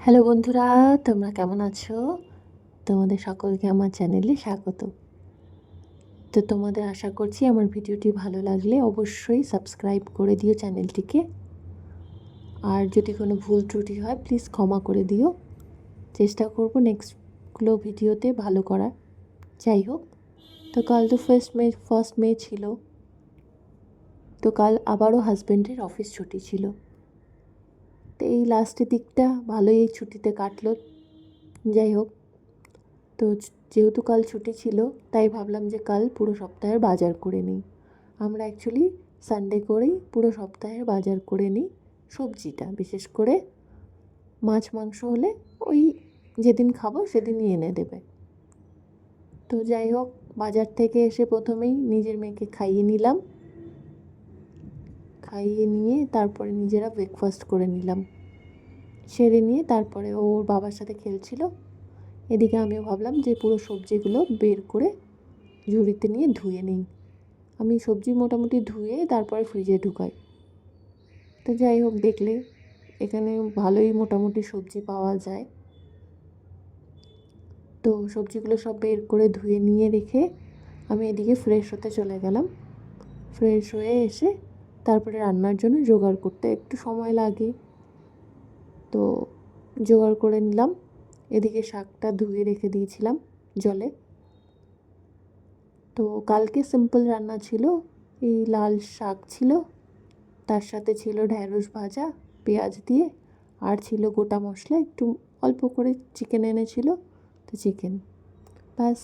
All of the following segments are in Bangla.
হ্যালো বন্ধুরা, তোমরা কেমন আছো? তোমাদের সকলকে আমার চ্যানেলে স্বাগত। তো তোমাদের আশা করছি আমার ভিডিওটি ভালো লাগলে অবশ্যই সাবস্ক্রাইব করে দিও চ্যানেলটিকে। আর যদি কোনো ভুল ত্রুটি হয় প্লিজ ক্ষমা করে দিও। চেষ্টা করব নেক্সটগুলো ভিডিওতে ভালো করার। যাই হোক, তো কাল তো ফার্স্ট মে ছিল। তো কাল আবারও হাজব্যান্ডের অফিস ছুটি ছিল। তো এই লাস্টের দিকটা ভালোই এই ছুটিতে কাটলো। যাই হোক, তো যেহেতু কাল ছুটি ছিল তাই ভাবলাম যে কাল পুরো সপ্তাহের বাজার করে নিই। আমরা অ্যাকচুয়ালি সানডে করেই পুরো সপ্তাহের বাজার করে নিই। সবজিটা বিশেষ করে, মাছ মাংস হলে ওই যেদিন খাবো সেদিনই এনে দেবে। তো যাই হোক, বাজার থেকে এসে প্রথমেই নিজের মেয়েকে খাইয়ে নিলাম। খাইয়ে নিয়ে তারপরে নিজেরা ব্রেকফাস্ট করে নিলাম। সেরে নিয়ে তারপরে ওর বাবার সাথে খেলছিল। এদিকে আমিও ভাবলাম যে পুরো সবজিগুলো বের করে ঝুড়িতে নিয়ে ধুয়ে নিই। আমি সবজি মোটামুটি ধুয়ে তারপরে ফ্রিজে ঢুকাই। তো যাই হোক, দেখলে এখানে ভালোই মোটামুটি সবজি পাওয়া যায়। তো সবজিগুলো সব বের করে ধুয়ে নিয়ে রেখে আমি এদিকে ফ্রেশ হতে চলে গেলাম। ফ্রেশ হয়ে এসে তারপরে রান্নার জন্য জোগাড় করতে একটু সময় লাগে, তো জোগাড় করে নিলাম। এদিকে শাকটা ধুয়ে রেখে দিয়েছিলাম জলে। তো কালকে সিম্পল রান্না ছিল, এই লাল শাক ছিল, তার সাথে ছিল ঢ্যাঁড়স ভাজা পেঁয়াজ দিয়ে, আর ছিল গোটা মশলা একটু অল্প করে চিকেন এনেছিল, তো চিকেন। ব্যাস।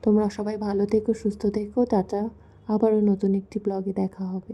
তোমরা সবাই ভালো থেকো, সুস্থ থেকো, টাটা। আবারও নতুন একটি ব্লগে দেখা হবে।